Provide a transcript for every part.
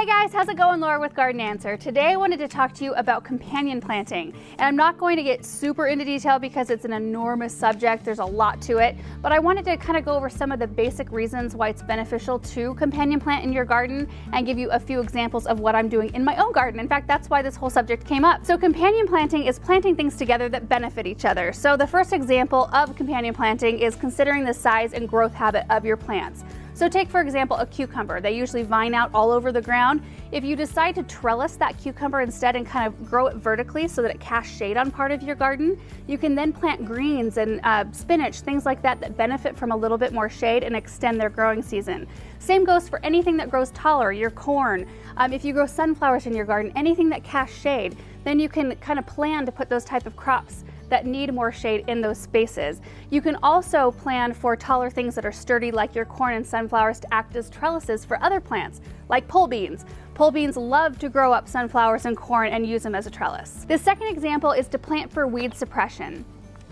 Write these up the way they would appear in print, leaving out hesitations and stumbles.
Hey guys, how's it going? Laura with Garden Answer. Today I wanted to talk to you about companion planting. And I'm not going to get super into detail because it's an enormous subject, there's a lot to it, but I wanted to kind of go over some of the basic reasons why it's beneficial to companion plant in your garden and give you a few examples of what I'm doing in my own garden. In fact, that's why this whole subject came up. So companion planting is planting things together that benefit each other. So the first example of companion planting is considering the size and growth habit of your plants. So take, for example, a cucumber. They usually vine out all over the ground. If you decide to trellis that cucumber instead and kind of grow it vertically so that it casts shade on part of your garden, you can then plant greens and spinach, things like that that benefit from a little bit more shade and extend their growing season. Same goes for anything that grows taller, your corn. If you grow sunflowers in your garden, anything that casts shade, then you can kind of plan to put those type of crops that need more shade in those spaces. You can also plan for taller things that are sturdy like your corn and sunflowers to act as trellises for other plants, like pole beans. Pole beans love to grow up sunflowers and corn and use them as a trellis. The second example is to plant for weed suppression.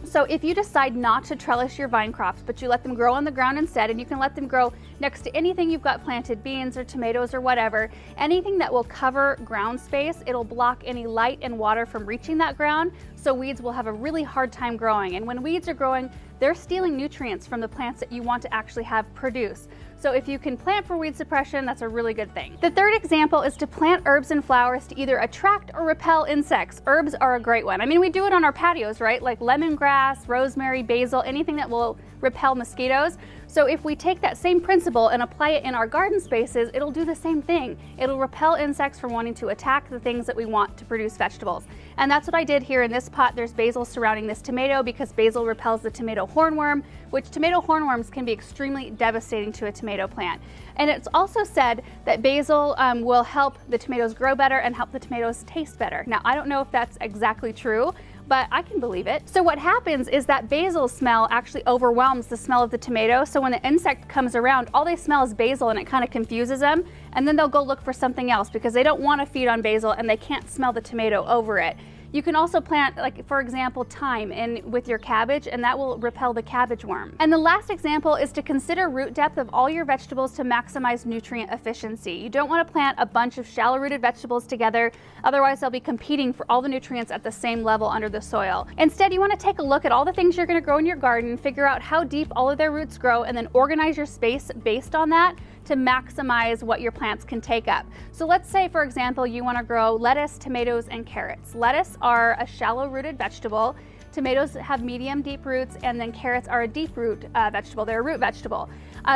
So if you decide not to trellis your vine crops, but you let them grow on the ground instead, and you can let them grow next to anything you've got planted, beans or tomatoes or whatever, anything that will cover ground space, it'll block any light and water from reaching that ground, so weeds will have a really hard time growing. And when weeds are growing, they're stealing nutrients from the plants that you want to actually have produce. So if you can plant for weed suppression, that's a really good thing. The third example is to plant herbs and flowers to either attract or repel insects. Herbs are a great one. I mean, we do it on our patios, right? Like lemongrass, rosemary, basil, anything that will repel mosquitoes. So if we take that same principle and apply it in our garden spaces, it'll do the same thing. It'll repel insects from wanting to attack the things that we want to produce vegetables. And that's what I did here in this pot. There's basil surrounding this tomato because basil repels the tomato hornworm, which tomato hornworms can be extremely devastating to a tomato plant. And it's also said that basil will help the tomatoes grow better and help the tomatoes taste better. Now, I don't know if that's exactly true, but I can believe it. So what happens is that basil smell actually overwhelms the smell of the tomato. So when the insect comes around, all they smell is basil and it kind of confuses them. And then they'll go look for something else because they don't want to feed on basil and they can't smell the tomato over it. You can also plant, like for example, thyme in with your cabbage, and that will repel the cabbage worm. And the last example is to consider root depth of all your vegetables to maximize nutrient efficiency. You don't want to plant a bunch of shallow rooted vegetables together, otherwise they'll be competing for all the nutrients at the same level under the soil. Instead, you want to take a look at all the things you're going to grow in your garden, figure out how deep all of their roots grow, and then organize your space based on that to maximize what your plants can take up. So let's say, for example, you want to grow lettuce, tomatoes, and carrots. Lettuce are a shallow rooted vegetable. Tomatoes have medium deep roots, and then carrots are a deep root vegetable. They're a root vegetable.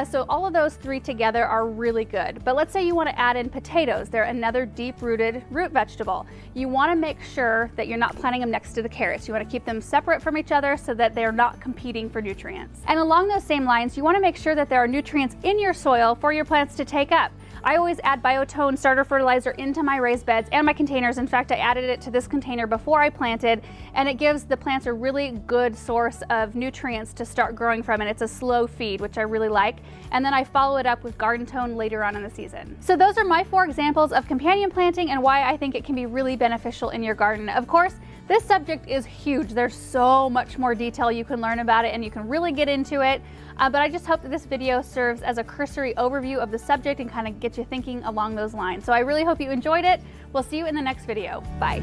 So all of those three together are really good. But let's say you want to add in potatoes. They're another deep rooted root vegetable. You want to make sure that you're not planting them next to the carrots. You want to keep them separate from each other so that they're not competing for nutrients. And along those same lines, you want to make sure that there are nutrients in your soil for your plants to take up. I always add Biotone starter fertilizer into my raised beds and my containers. In fact, I added it to this container before I planted, and it gives the plants a really good source of nutrients to start growing from, and it's a slow feed, which I really like. And then I follow it up with Garden Tone later on in the season. So those are my 4 examples of companion planting and why I think it can be really beneficial in your garden. Of course, this subject is huge. There's so much more detail you can learn about it and you can really get into it. But I just hope that this video serves as a cursory overview of the subject and kind of get you thinking along those lines. So I really hope you enjoyed it. We'll see you in the next video. Bye.